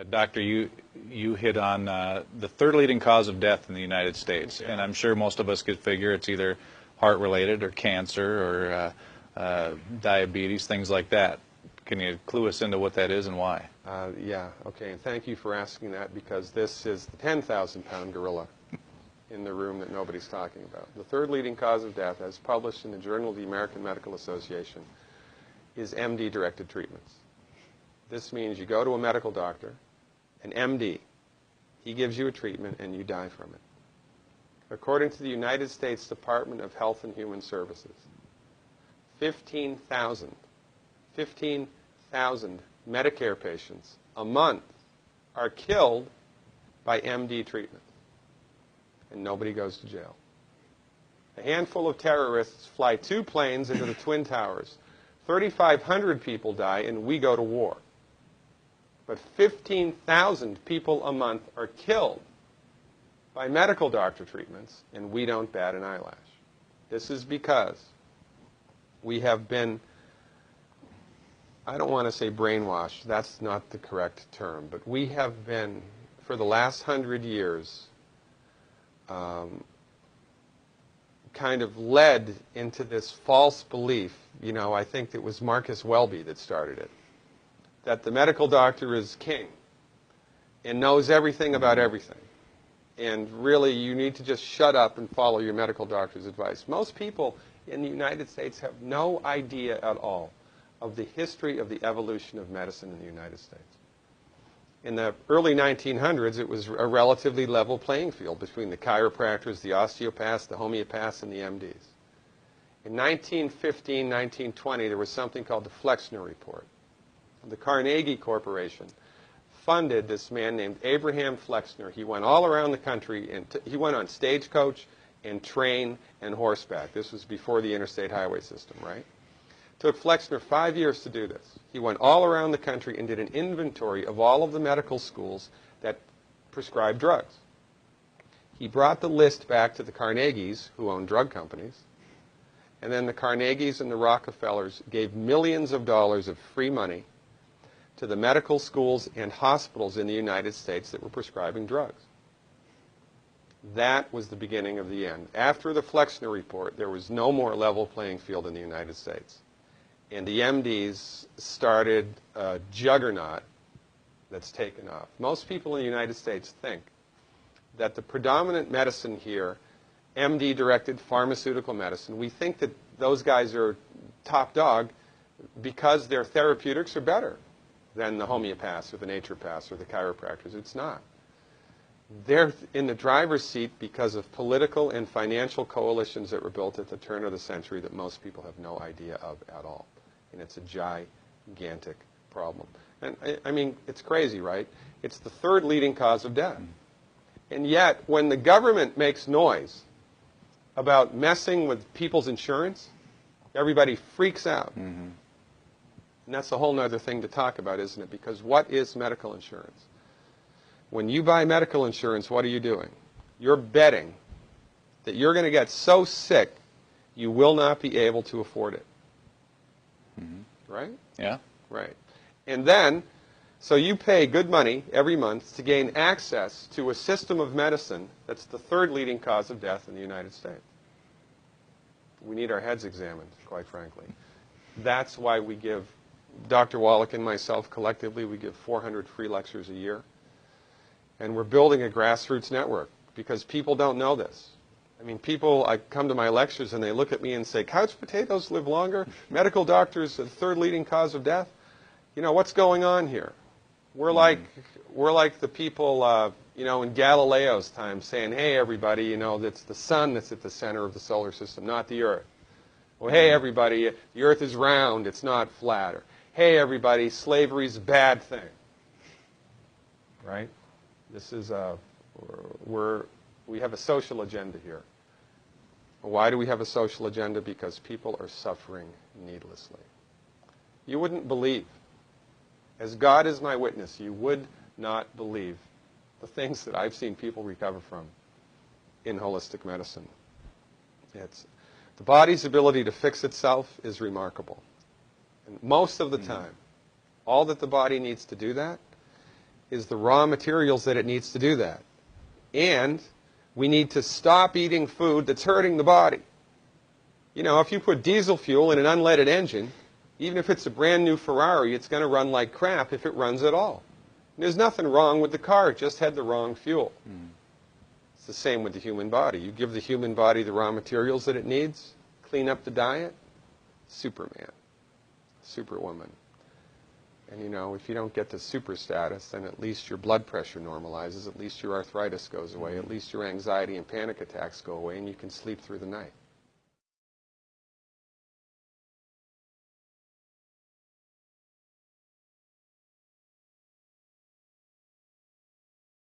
Doctor, you hit on the third leading cause of death in the United States, and I'm sure most of us could figure it's either heart-related or cancer or diabetes, things like that. Can you clue us into what that is and why? Yeah, okay, and thank you for asking that, because this is the 10,000-pound gorilla in the room that nobody's talking about. The third leading cause of death, as published in the Journal of the American Medical Association, is MD-directed treatments. This means you go to a medical doctor, an MD. He gives you a treatment and you die from it. According to the United States Department of Health and Human Services, 15,000 Medicare patients a month are killed by MD treatment, and nobody goes to jail. A handful of terrorists fly 2 planes into the Twin Towers. 3,500 people die, and we go to war. But 15,000 people a month are killed by medical doctor treatments, and we don't bat an eyelash. This is because we have been, I don't want to say brainwashed, that's not the correct term, but we have been, for the last 100 years, kind of led into this false belief. You know, I think it was Marcus Welby that started it, that the medical doctor is king and knows everything about everything. And really, you need to just shut up and follow your medical doctor's advice. Most people in the United States have no idea at all of the history of the evolution of medicine in the United States. In the early 1900s, it was a relatively level playing field between the chiropractors, the osteopaths, the homeopaths, and the MDs. In 1915, 1920, there was something called the Flexner Report. The Carnegie Corporation funded this man named Abraham Flexner. He went all around the country, and he went on stagecoach and train and horseback. This was before the interstate highway system, right? It took Flexner 5 years to do this. He went all around the country and did an inventory of all of the medical schools that prescribed drugs. He brought the list back to the Carnegies, who owned drug companies, and then the Carnegies and the Rockefellers gave millions of dollars of free money to the medical schools and hospitals in the United States that were prescribing drugs. That was the beginning of the end. After the Flexner Report, there was no more level playing field in the United States. And the MDs started a juggernaut that's taken off. Most people in the United States think that the predominant medicine here, MD-directed pharmaceutical medicine, we think that those guys are top dog because their therapeutics are better than the homeopaths or the naturopaths or the chiropractors. It's not. They're in the driver's seat because of political and financial coalitions that were built at the turn of the century that most people have no idea of at all. And it's a gigantic problem. And I mean, it's crazy, right? It's the third leading cause of death. And yet, when the government makes noise about messing with people's insurance, everybody freaks out. Mm-hmm. And that's a whole other thing to talk about, isn't it? Because what is medical insurance? When you buy medical insurance, what are you doing? You're betting that you're going to get so sick you will not be able to afford it. Mm-hmm. Right? Yeah. Right. And then, so you pay good money every month to gain access to a system of medicine that's the third leading cause of death in the United States. We need our heads examined, quite frankly. That's why we give, Dr. Wallach and myself collectively, we give 400 free lectures a year. And we're building a grassroots network because people don't know this. I mean, people, I come to my lectures and they look at me and say, couch potatoes live longer? Medical doctors, the third leading cause of death? You know, what's going on here? We're like the people, you know, in Galileo's time saying, hey, everybody, you know, it's the sun that's at the center of the solar system, not the Earth. Well, hey, everybody, the Earth is round, it's not flat. Or, hey, everybody, slavery's a bad thing. Right? This is we have a social agenda here. Why do we have a social agenda? Because people are suffering needlessly. You wouldn't believe, as God is my witness, you would not believe the things that I've seen people recover from in holistic medicine. The body's ability to fix itself is remarkable. And most of the time, all that the body needs to do that is the raw materials that it needs to do that. And we need to stop eating food that's hurting the body. You know, if you put diesel fuel in an unleaded engine, even if it's a brand new Ferrari, it's going to run like crap if it runs at all. And there's nothing wrong with the car, it just had the wrong fuel. It's the same with the human body. You give the human body the raw materials that it needs, clean up the diet, Superman, Superwoman. And you know, if you don't get the super status, then at least your blood pressure normalizes, at least your arthritis goes away, at least your anxiety and panic attacks go away, and you can sleep through the night.